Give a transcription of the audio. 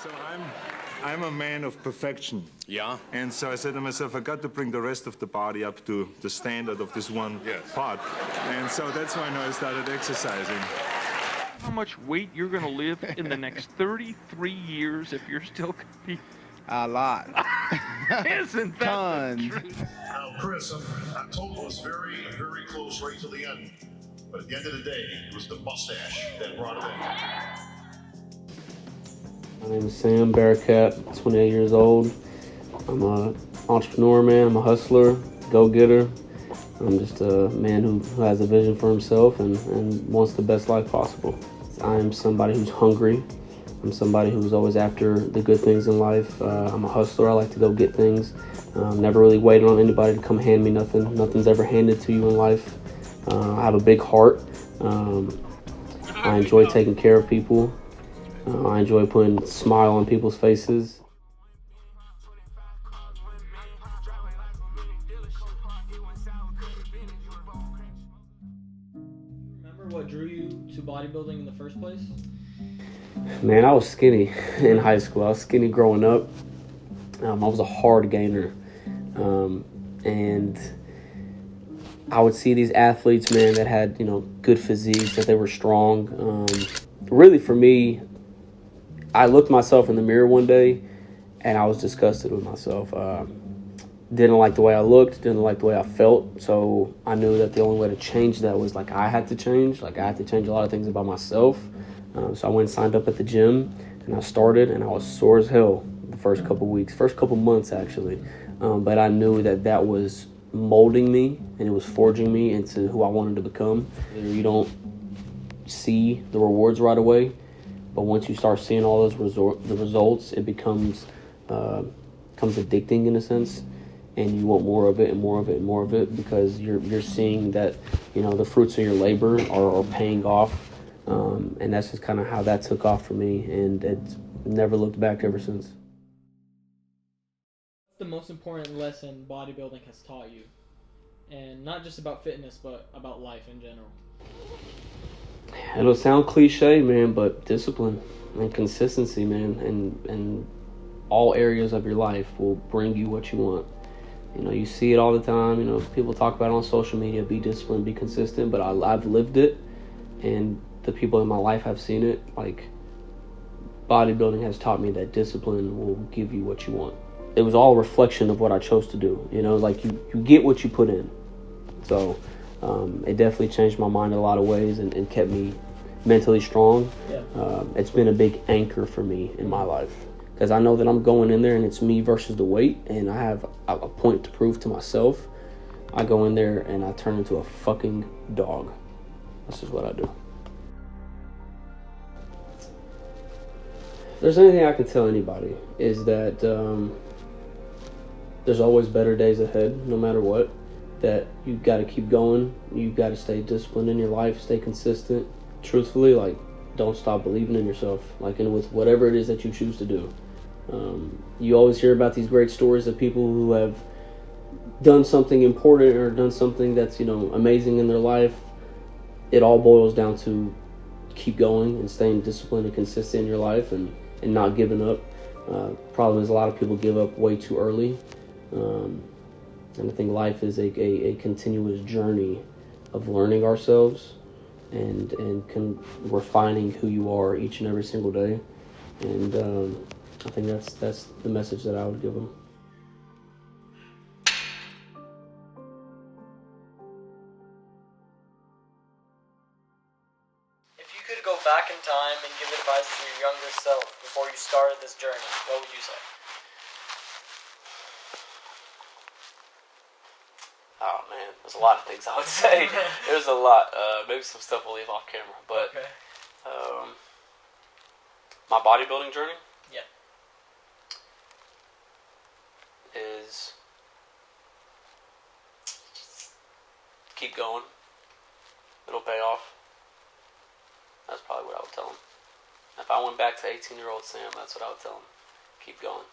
So I'm a man of perfection. Yeah. And so I said to myself, I got to bring the rest of the body up to the standard of this one part. And so that's when I started exercising. How much weight you're going to live in the next 33 years if you're still competing? A lot. Isn't that Tons. the truth? Now, Chris, I'm told it was very, very close right to the end. But at the end of the day, it was the mustache that brought it in. My name is Sam Barakat, 28 years old. I'm an entrepreneur, man. I'm a hustler, go-getter. I'm just a man who has a vision for himself and wants the best life possible. I am somebody who's hungry. I'm somebody who's always after the good things in life. I'm a hustler. I like to go get things. Never really waited on anybody to come hand me nothing. Nothing's ever handed to you in life. I have a big heart. I enjoy taking care of people. I enjoy putting a smile on people's faces. Remember what drew you to bodybuilding in the first place? Man, I was skinny in high school. I was skinny growing up. I was a hard gainer. And I would see these athletes, man, that had, good physiques, that they were strong. Really, for me, I looked myself in the mirror one day, and I was disgusted with myself. Didn't like the way I looked, didn't like the way I felt, so I knew that the only way to change that was, I had to change. I had to change a lot of things about myself. So I went and signed up at the gym, and I started, and I was sore as hell the first couple weeks, first couple months, actually. But I knew that was molding me, and it was forging me into who I wanted to become. You don't see the rewards right away, but once you start seeing all those the results, it becomes addicting in a sense, and you want more of it and more of it and more of it because you're seeing that the fruits of your labor are paying off, and that's just kind of how that took off for me, and it's never looked back ever since. What's the most important lesson bodybuilding has taught you? And not just about fitness, but about life in general. It'll sound cliche, man, but discipline and consistency, man, and all areas of your life will bring you what you want. You see it all the time. People talk about it on social media, be disciplined, be consistent, but I've lived it, and the people in my life have seen it. Bodybuilding has taught me that discipline will give you what you want. It was all a reflection of what I chose to do. You get what you put in. So it definitely changed my mind in a lot of ways and kept me mentally strong. Yeah. It's been a big anchor for me in my life because I know that I'm going in there and it's me versus the weight, and I have a point to prove to myself. I go in there and I turn into a fucking dog. That's just what I do. If there's anything I can tell anybody is that there's always better days ahead, no matter what. That you got to keep going. You got to stay disciplined in your life, stay consistent. Truthfully, don't stop believing in yourself, and with whatever it is that you choose to do. You always hear about these great stories of people who have done something important or done something that's, amazing in their life. It all boils down to keep going and staying disciplined and consistent in your life and not giving up. Problem is a lot of people give up way too early. And I think life is a continuous journey of learning ourselves and refining who you are each and every single day. And I think that's the message that I would give them. If you could go back in time and give advice to your younger self before you started this journey, what would you say? Oh man, there's a lot of things I would say. There's a lot. Maybe some stuff we'll leave off camera. But okay. My bodybuilding journey, Yeah. is keep going. It'll pay off. That's probably what I would tell him. If I went back to 18-year-old Sam, that's what I would tell him. Keep going.